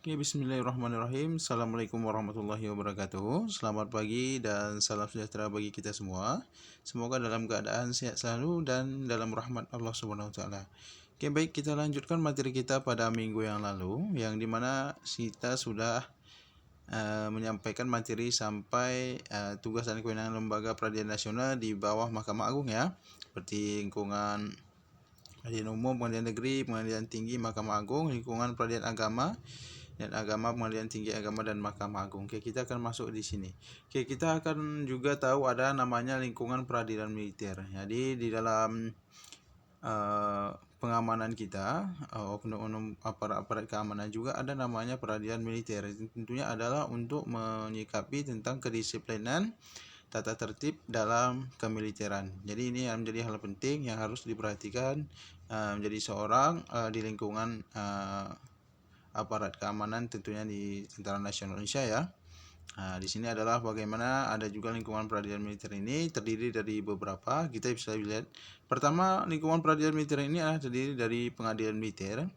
Oke, bismillahirrahmanirrahim. Assalamualaikum warahmatullahi wabarakatuh. Selamat pagi dan salam sejahtera bagi kita semua. Semoga dalam keadaan sehat selalu dan dalam rahmat Allah Subhanahu wa taala. Oke, baik, kita lanjutkan materi kita pada minggu yang lalu, yang dimana kita sudah menyampaikan materi sampai tugas dan kewenangan lembaga peradilan nasional di bawah Mahkamah Agung ya, seperti lingkungan peradilan umum, pengadilan negeri, pengadilan tinggi, Mahkamah Agung, lingkungan peradilan agama dan agama, pengadilan tinggi agama, dan Mahkamah Agung. Oke, kita akan masuk di sini. Oke, kita akan juga tahu ada namanya lingkungan peradilan militer. Jadi di dalam pengamanan kita, oknum-oknum aparat keamanan juga ada namanya peradilan militer. Tentunya adalah untuk menyikapi tentang kedisiplinan tata tertib dalam kemiliteran. Jadi ini menjadi hal penting yang harus diperhatikan menjadi seorang di lingkungan aparat keamanan, tentunya di Tentara Nasional Indonesia ya. Nah, di sini adalah bagaimana ada juga lingkungan peradilan militer ini terdiri dari beberapa. Kita bisa lihat. Pertama, lingkungan peradilan militer ini adalah terdiri dari pengadilan militer.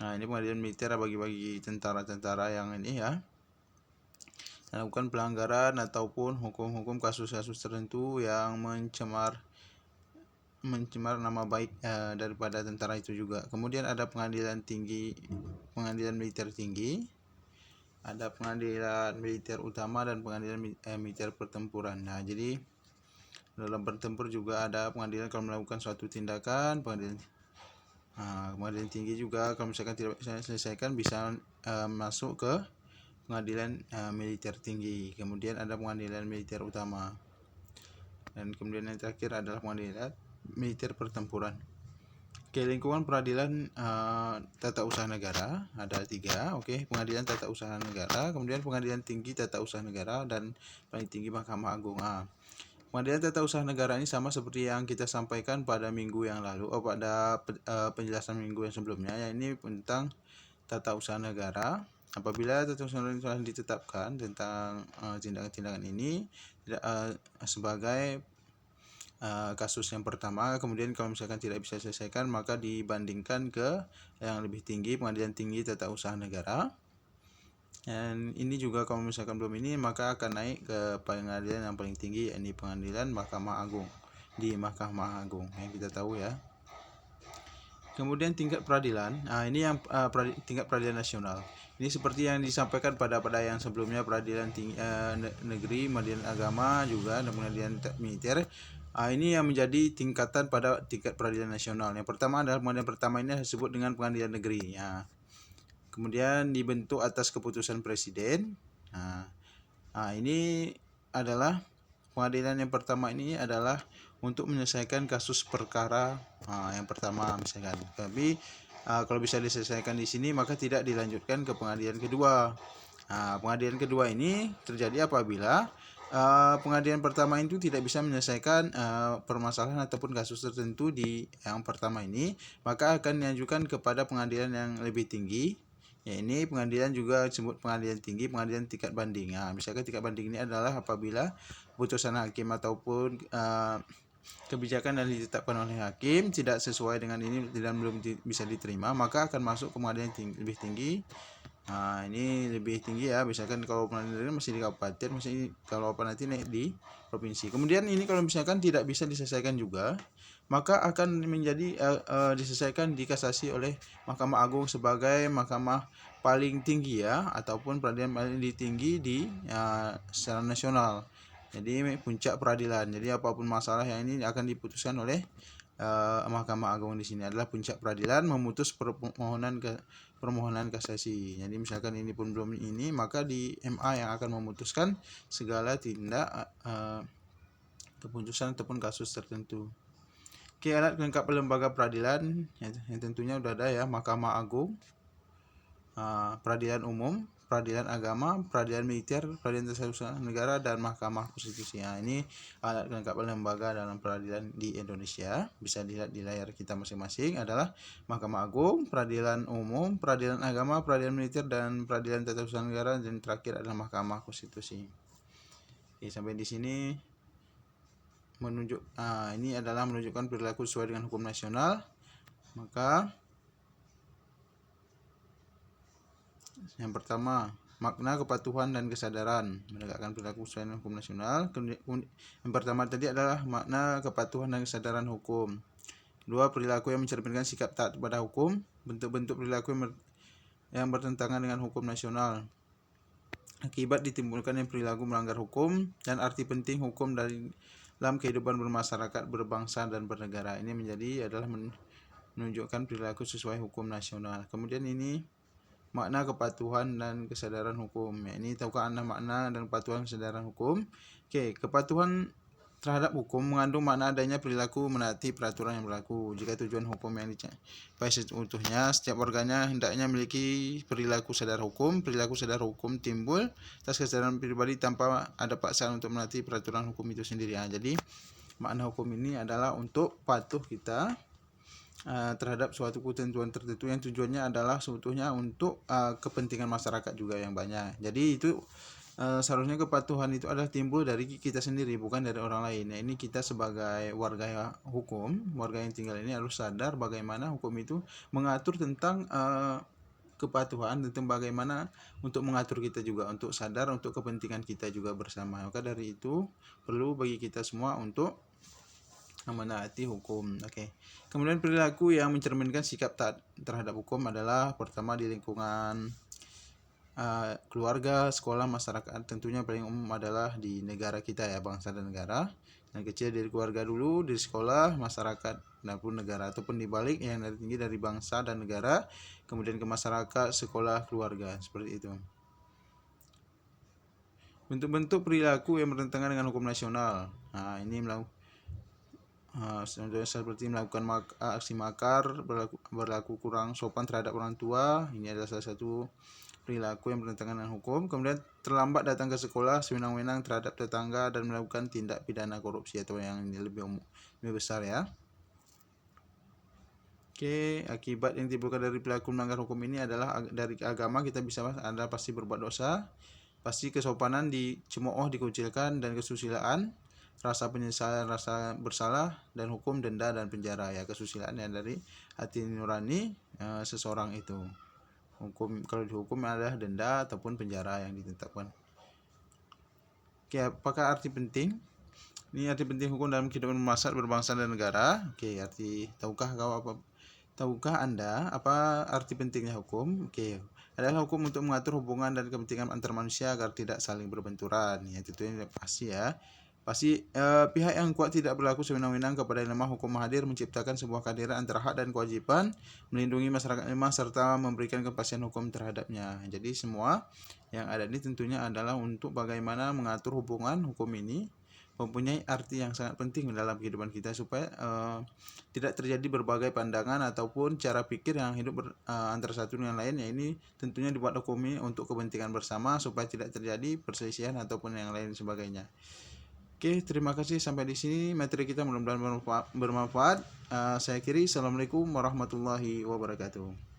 Nah, ini pengadilan militer bagi tentara-tentara yang ini ya, melakukan pelanggaran ataupun hukum-hukum kasus-kasus tertentu yang mencemar nama baik daripada tentara itu juga. Kemudian ada pengadilan tinggi, pengadilan militer tinggi, ada pengadilan militer utama, dan pengadilan militer pertempuran. Nah, jadi dalam bertempur juga ada pengadilan kalau melakukan suatu tindakan, pengadilan tinggi juga kalau misalkan tidak bisa diselesaikan bisa masuk ke pengadilan militer tinggi. Kemudian ada pengadilan militer utama, dan kemudian yang terakhir adalah pengadilan militer pertempuran. Oke, lingkungan peradilan tata usaha negara ada 3. Oke, pengadilan tata usaha negara, kemudian pengadilan tinggi tata usaha negara, dan paling tinggi Mahkamah Agung. Pengadilan tata usaha negara ini sama seperti yang kita sampaikan pada minggu yang lalu, pada penjelasan minggu yang sebelumnya, ya, ini tentang tata usaha negara. Apabila tata usaha negara ditetapkan tentang tindakan-tindakan ini sebagai kasus yang pertama, kemudian kalau misalkan tidak bisa diselesaikan maka dibandingkan ke yang lebih tinggi, pengadilan tinggi tata usaha negara. Dan ini juga kalau misalkan belum ini maka akan naik ke pengadilan yang paling tinggi, yakni pengadilan Mahkamah Agung di Mahkamah Agung yang kita tahu ya. Kemudian tingkat peradilan, ini yang tingkat peradilan nasional. Ini seperti yang disampaikan pada yang sebelumnya, peradilan tinggi negeri, pengadilan agama juga, dan pengadilan militer. Ini yang menjadi tingkatan pada tingkat peradilan nasional. Yang pertama adalah pengadilan pertama, ini disebut dengan pengadilan negeri. Kemudian dibentuk atas keputusan presiden. Ini adalah pengadilan yang pertama, ini adalah untuk menyelesaikan kasus perkara yang pertama misalkan. Tapi kalau bisa diselesaikan di sini maka tidak dilanjutkan ke pengadilan kedua. Pengadilan kedua ini terjadi apabila pengadilan pertama itu tidak bisa menyelesaikan permasalahan ataupun kasus tertentu di yang pertama ini, maka akan diajukan kepada pengadilan yang lebih tinggi. Ya, ini pengadilan juga disebut pengadilan tinggi, pengadilan tingkat banding. Misalkan tingkat banding ini adalah apabila putusan hakim ataupun kebijakan yang ditetapkan oleh hakim tidak sesuai dengan ini dan belum bisa diterima, maka akan masuk ke pengadilan lebih tinggi. Ini lebih tinggi ya, misalkan kalau pengadilan masih di kabupaten, masih kalau nanti naik di provinsi. Kemudian ini kalau misalkan tidak bisa diselesaikan juga, maka akan menjadi diselesaikan di kasasi oleh Mahkamah Agung sebagai mahkamah paling tinggi ya, ataupun peradilan paling tinggi di secara nasional. Jadi puncak peradilan. Jadi apapun masalah yang ini akan diputuskan oleh Mahkamah Agung. Di sini adalah puncak peradilan memutus permohonan kasasi. Jadi misalkan ini pun belum ini, maka di MA yang akan memutuskan segala tindak keputusan ataupun kasus tertentu. Oke, alat pelengkap lembaga peradilan yang tentunya sudah ada ya, Mahkamah Agung, peradilan umum, peradilan agama, peradilan militer, peradilan tata usaha negara, dan Mahkamah Konstitusi. Ini alat pelengkap lembaga dalam peradilan di Indonesia. Bisa dilihat di layar kita masing-masing adalah Mahkamah Agung, peradilan umum, peradilan agama, peradilan militer, dan peradilan tata usaha negara, dan terakhir adalah Mahkamah Konstitusi. Oke, sampai di sini ini adalah menunjukkan perilaku sesuai dengan hukum nasional. Maka Yang pertama, makna kepatuhan dan kesadaran menegakkan perilaku sesuai dengan hukum nasional. Yang pertama tadi adalah makna kepatuhan dan kesadaran hukum. Kedua, perilaku yang mencerminkan sikap taat pada hukum, bentuk-bentuk perilaku yang bertentangan dengan hukum nasional. Akibat ditimbulkan yang perilaku melanggar hukum dan arti penting hukum dalam kehidupan bermasyarakat, berbangsa dan bernegara. Ini adalah menunjukkan perilaku sesuai hukum nasional. Kemudian ini makna kepatuhan dan kesadaran hukum. Ini tahukah Anda makna dan kepatuhan kesadaran hukum? Kepatuhan terhadap hukum mengandung makna adanya perilaku menaati peraturan yang berlaku. Jika tujuan hukum yang dicapai seutuhnya, setiap warganya hendaknya memiliki perilaku sadar hukum. Perilaku sadar hukum timbul atas kesadaran pribadi tanpa ada paksaan untuk menaati peraturan hukum itu sendiri. Jadi makna hukum ini adalah untuk patuh kita terhadap suatu ketentuan tertentu yang tujuannya adalah seutuhnya untuk kepentingan masyarakat juga yang banyak. Jadi itu seharusnya kepatuhan itu adalah timbul dari kita sendiri, bukan dari orang lain. Nah, ini kita sebagai warga hukum, warga yang tinggal ini harus sadar bagaimana hukum itu mengatur tentang kepatuhan, tentang bagaimana untuk mengatur kita juga, untuk sadar untuk kepentingan kita juga bersama. Maka dari itu perlu bagi kita semua untuk menaati hukum. Kemudian perilaku yang mencerminkan sikap taat terhadap hukum adalah pertama di lingkungan keluarga, sekolah, masyarakat. Tentunya paling umum adalah di negara kita ya, bangsa dan negara. Yang kecil dari keluarga dulu, di sekolah, masyarakat, dan pun negara, ataupun dibalik yang dari tinggi dari bangsa dan negara, kemudian ke masyarakat, sekolah, keluarga, seperti itu. Bentuk-bentuk perilaku yang bertentangan dengan hukum nasional. Ini seperti melakukan aksi makar, berlaku kurang sopan terhadap orang tua. Ini adalah salah satu perilaku yang bertentangan dengan hukum. Kemudian terlambat datang ke sekolah sewenang-wenang terhadap tetangga dan melakukan tindak pidana korupsi atau yang lebih besar ya. Akibat yang ditimbulkan dari perilaku melanggar hukum ini adalah dari agama kita bisa Anda pasti berbuat dosa, pasti kesopanan dicemooh, dikucilkan, dan kesusilaan, rasa penyesalan, rasa bersalah, dan hukum denda dan penjara ya. Kesusilaan yang dari hati nurani seseorang itu. Hukum kalau dihukum adalah denda ataupun penjara yang ditetapkan. Apakah arti penting? Ini arti penting hukum dalam kehidupan masyarakat, berbangsa dan negara. Tahukah Anda apa arti pentingnya hukum? Adalah hukum untuk mengatur hubungan dan kepentingan antar manusia agar tidak saling berbenturan. Ya, tentunya pasti ya. Pasti pihak yang kuat tidak berlaku sewenang-wenang kepada yang lemah. Hukum hadir menciptakan sebuah kehadiran antara hak dan kewajiban, melindungi masyarakat lemah serta memberikan kepastian hukum terhadapnya. Jadi semua yang ada ini tentunya adalah untuk bagaimana mengatur hubungan. Hukum ini mempunyai arti yang sangat penting dalam kehidupan kita supaya tidak terjadi berbagai pandangan ataupun cara pikir yang hidup antara satu dengan lain. Ya, ini tentunya dibuat hukum ini untuk kepentingan bersama supaya tidak terjadi perselisihan ataupun yang lain sebagainya. Terima kasih sampai di sini materi kita mudah-mudahan bermanfaat. Saya akhiri. Assalamualaikum warahmatullahi wabarakatuh.